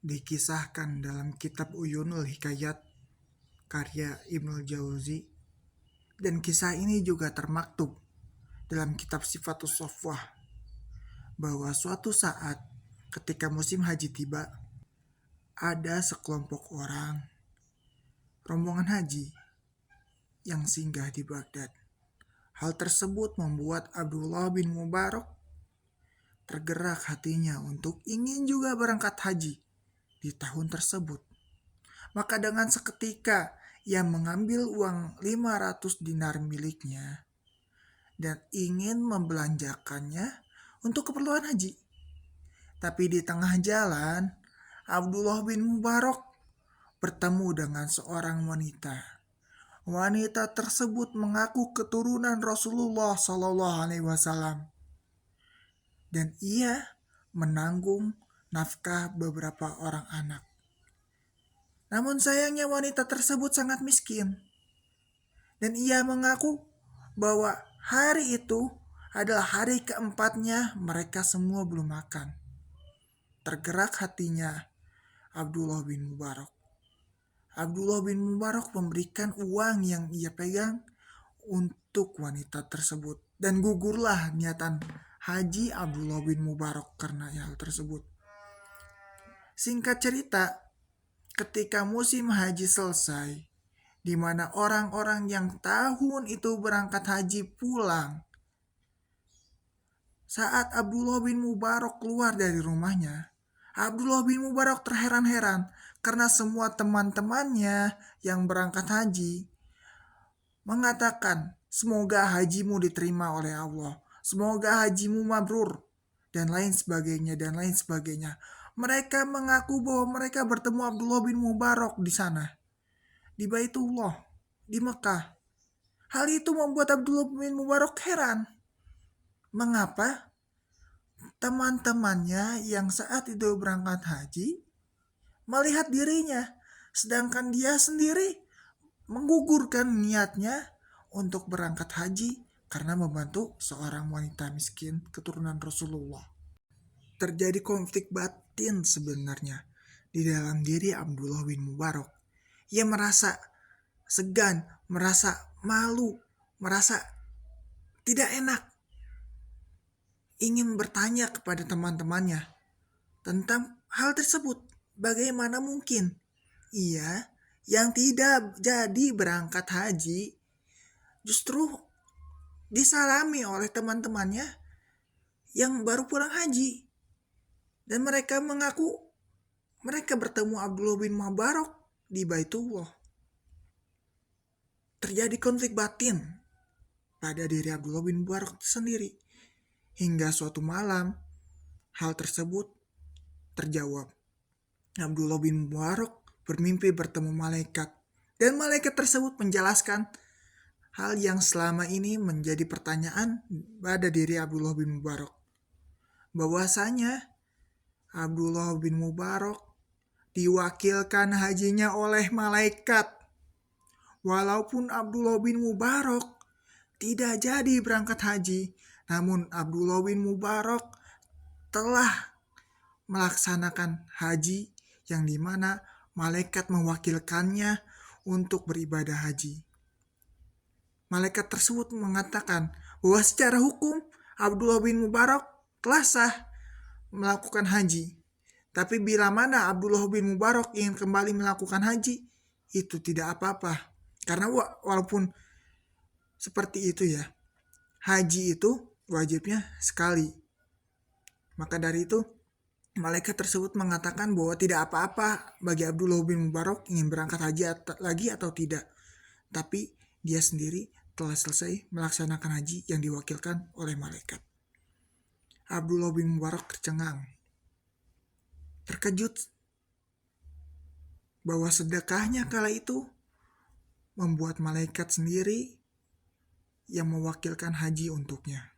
dikisahkan dalam kitab Uyunul Hikayat karya Ibnul Jauzi, dan kisah ini juga termaktub dalam kitab Sifatus Sofwah, bahwa suatu saat ketika musim haji tiba, ada sekelompok orang, rombongan haji, yang singgah di Baghdad. Hal tersebut membuat Abdullah bin Mubarak tergerak hatinya untuk ingin juga berangkat haji di tahun tersebut. Maka dengan seketika ia mengambil uang 500 dinar miliknya dan ingin membelanjakannya untuk keperluan haji. Tapi di tengah jalan, Abdullah bin Mubarak bertemu dengan seorang wanita. Wanita tersebut mengaku keturunan Rasulullah SAW, dan ia menanggung nafkah beberapa orang anak. Namun sayangnya wanita tersebut sangat miskin, dan ia mengaku bahwa hari itu adalah hari keempatnya mereka semua belum makan. Tergerak hatinya Abdullah bin Mubarak. Abdullah bin Mubarak memberikan uang yang ia pegang untuk wanita tersebut, dan gugurlah niatan haji Abdullah bin Mubarak karena hal tersebut. Singkat cerita, ketika musim haji selesai, di mana orang-orang yang tahun itu berangkat haji pulang, saat Abdullah bin Mubarak keluar dari rumahnya, Abdullah bin Mubarak terheran-heran karena semua teman-temannya yang berangkat haji mengatakan, semoga hajimu diterima oleh Allah, semoga hajimu mabrur, dan lain sebagainya, dan lain sebagainya. Mereka mengaku bahwa mereka bertemu Abdullah bin Mubarak di sana, di Baitullah, di Mekah. Hal itu membuat Abdullah bin Mubarak heran. Mengapa teman-temannya yang saat itu berangkat haji melihat dirinya, sedangkan dia sendiri menggugurkan niatnya untuk berangkat haji karena membantu seorang wanita miskin keturunan Rasulullah. Terjadi konflik batin sebenarnya di dalam diri Abdullah bin Mubarak. Ia merasa segan, merasa malu, merasa tidak enak. Ingin bertanya kepada teman-temannya tentang hal tersebut. Bagaimana mungkin ia yang tidak jadi berangkat haji justru disalami oleh teman-temannya yang baru pulang haji. Dan mereka mengaku mereka bertemu Abdullah bin Mubarak di Baitullah. Terjadi konflik batin pada diri Abdullah bin Mubarak sendiri. Hingga suatu malam hal tersebut terjawab. Abdullah bin Mubarak bermimpi bertemu malaikat, dan malaikat tersebut menjelaskan hal yang selama ini menjadi pertanyaan pada diri Abdullah bin Mubarak, bahwasanya Abdullah bin Mubarak diwakilkan hajinya oleh malaikat. Walaupun Abdullah bin Mubarak tidak jadi berangkat haji, namun Abdullah bin Mubarak telah melaksanakan haji yang dimana malaikat mewakilkannya untuk beribadah haji. Malaikat tersebut mengatakan bahwa secara hukum Abdullah bin Mubarak telah sah melakukan haji. Tapi bila mana Abdullah bin Mubarak ingin kembali melakukan haji, itu tidak apa-apa. Karena walaupun seperti itu ya, haji itu wajibnya sekali. Maka dari itu malaikat tersebut mengatakan bahwa tidak apa-apa bagi Abdullah bin Mubarak ingin berangkat haji lagi atau tidak. Tapi dia sendiri telah selesai melaksanakan haji yang diwakilkan oleh malaikat. Abdullah bin Mubarak tercengang, terkejut bahwa sedekahnya kala itu membuat malaikat sendiri yang mewakilkan haji untuknya.